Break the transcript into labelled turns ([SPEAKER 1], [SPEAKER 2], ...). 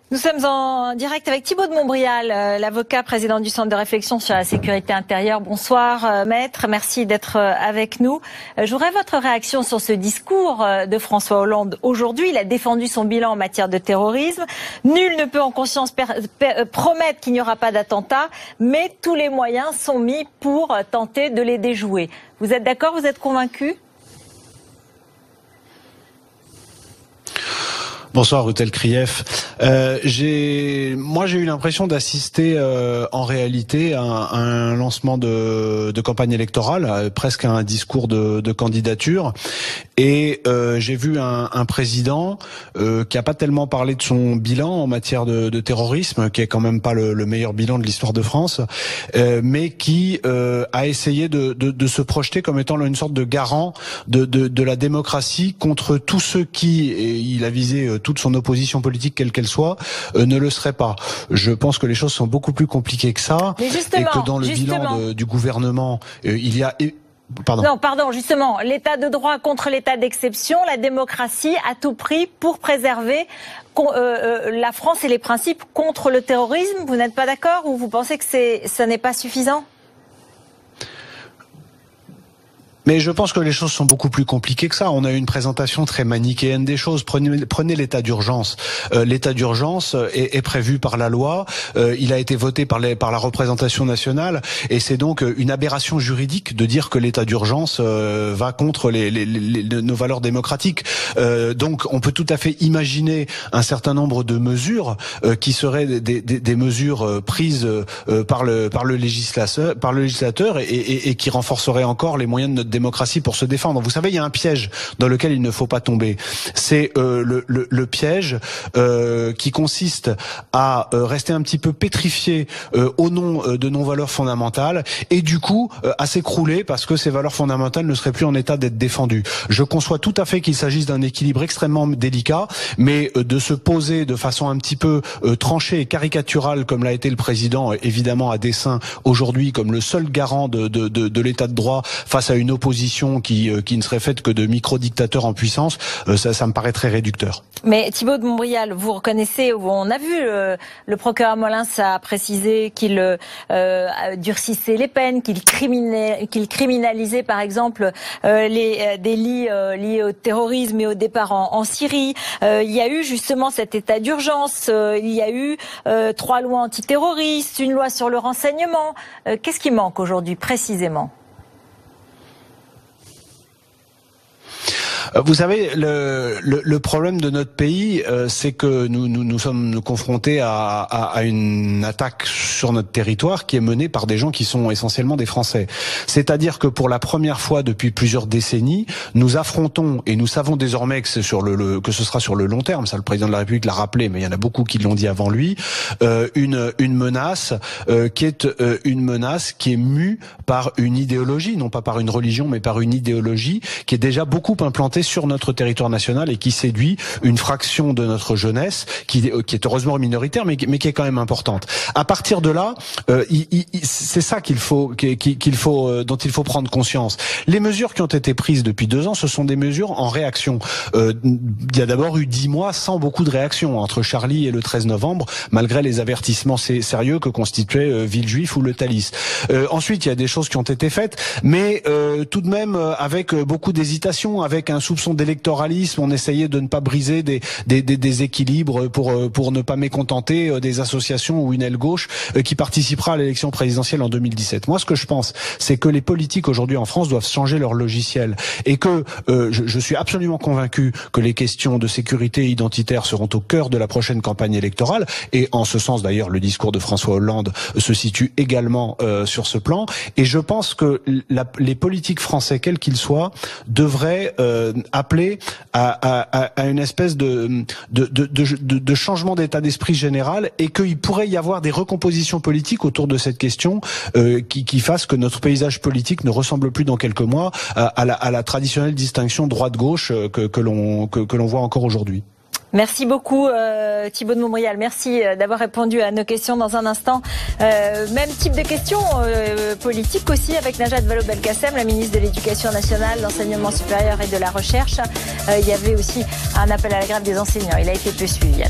[SPEAKER 1] Nous sommes en direct avec Thibault de Montbrial, l'avocat président du Centre de réflexion sur la sécurité intérieure. Bonsoir maître, merci d'être avec nous. Je voudrais votre réaction sur ce discours de François Hollande aujourd'hui. Il a défendu son bilan en matière de terrorisme. Nul ne peut en conscience promettre qu'il n'y aura pas d'attentat, mais tous les moyens sont mis pour tenter de les déjouer. Vous êtes d'accord, vous êtes convaincu ?
[SPEAKER 2] Bonsoir Rutel Krief. J'ai eu l'impression d'assister en réalité à un lancement de campagne électorale, presque à un discours de candidature. Et j'ai vu un président qui a pas tellement parlé de son bilan en matière de terrorisme, qui est quand même pas le meilleur bilan de l'histoire de France, mais qui a essayé de se projeter comme étant une sorte de garant de la démocratie contre tous ceux qui, et il a visé toute son opposition politique, quelle qu'elle soit, ne le serait pas. Je pense que les choses sont beaucoup plus compliquées que ça, et que dans le bilan du gouvernement, il y a...
[SPEAKER 1] Pardon, justement, l'état de droit contre l'état d'exception, la démocratie à tout prix pour préserver la France et les principes contre le terrorisme. Vous n'êtes pas d'accord ou vous pensez que ça n'est pas suffisant ?
[SPEAKER 2] Mais je pense que les choses sont beaucoup plus compliquées que ça. On a eu une présentation très manichéenne des choses. Prenez l'état d'urgence. L'état d'urgence est prévu par la loi. Il a été voté par la représentation nationale. Et c'est donc une aberration juridique de dire que l'état d'urgence va contre nos valeurs démocratiques. Donc on peut tout à fait imaginer un certain nombre de mesures qui seraient des mesures prises par le législateur et qui renforceraient encore les moyens de notre démocratie pour se défendre. Vous savez, il y a un piège dans lequel il ne faut pas tomber. C'est le piège qui consiste à rester un petit peu pétrifié au nom de nos valeurs fondamentales et du coup à s'écrouler parce que ces valeurs fondamentales ne seraient plus en état d'être défendues. Je conçois tout à fait qu'il s'agisse d'un équilibre extrêmement délicat, mais de se poser de façon un petit peu tranchée et caricaturale comme l'a été le président, évidemment à dessein aujourd'hui, comme le seul garant de l'état de droit face à une opposition qui ne serait faite que de micro-dictateurs en puissance, ça me paraît très réducteur.
[SPEAKER 1] Mais Thibault de Montbrial, vous reconnaissez, on a vu le procureur Molins a précisé qu'il durcissait les peines, qu'il criminalisait par exemple les délits liés au terrorisme et au départ en Syrie. Il y a eu justement cet état d'urgence, il y a eu 3 lois antiterroristes, une loi sur le renseignement. Qu'est-ce qui manque aujourd'hui précisément ?
[SPEAKER 2] Vous savez, le problème de notre pays, c'est que nous sommes confrontés à une attaque sur notre territoire qui est menée par des gens qui sont essentiellement des Français. C'est-à-dire que pour la première fois depuis plusieurs décennies, nous affrontons, et nous savons désormais que c'est que ce sera sur le long terme, ça le président de la République l'a rappelé, mais il y en a beaucoup qui l'ont dit avant lui, une menace qui est mue par une idéologie, non pas par une religion, mais par une idéologie qui est déjà beaucoup implantée sur notre territoire national et qui séduit une fraction de notre jeunesse qui est heureusement minoritaire mais qui est quand même importante. À partir de là, c'est ça dont il faut prendre conscience. Les mesures qui ont été prises depuis 2 ans, ce sont des mesures en réaction. Il y a d'abord eu 10 mois sans beaucoup de réaction entre Charlie et le 13 novembre, malgré les avertissements sérieux que constituait Villejuif ou le Thalys. Ensuite, il y a des choses qui ont été faites, mais tout de même avec beaucoup d'hésitation, avec un soupçon d'électoralisme, on essayait de ne pas briser des équilibres pour ne pas mécontenter des associations ou une aile gauche qui participera à l'élection présidentielle en 2017. Moi, ce que je pense, c'est que les politiques aujourd'hui en France doivent changer leur logiciel et que je suis absolument convaincu que les questions de sécurité identitaire seront au cœur de la prochaine campagne électorale et en ce sens d'ailleurs le discours de François Hollande se situe également sur ce plan et je pense que les politiques français, quels qu'ils soient, devraient appeler à une espèce de changement d'état d'esprit général et qu'il pourrait y avoir des recompositions politiques autour de cette question qui fassent que notre paysage politique ne ressemble plus dans quelques mois à la traditionnelle distinction droite-gauche que l'on voit encore aujourd'hui.
[SPEAKER 1] Merci beaucoup Thibault de Montbrial, merci d'avoir répondu à nos questions. Dans un instant, même type de questions politiques aussi avec Najat Vallaud-Belkacem, la ministre de l'Éducation nationale, de l'enseignement supérieur et de la recherche. Il y avait aussi un appel à la grève des enseignants, il a été peu suivi.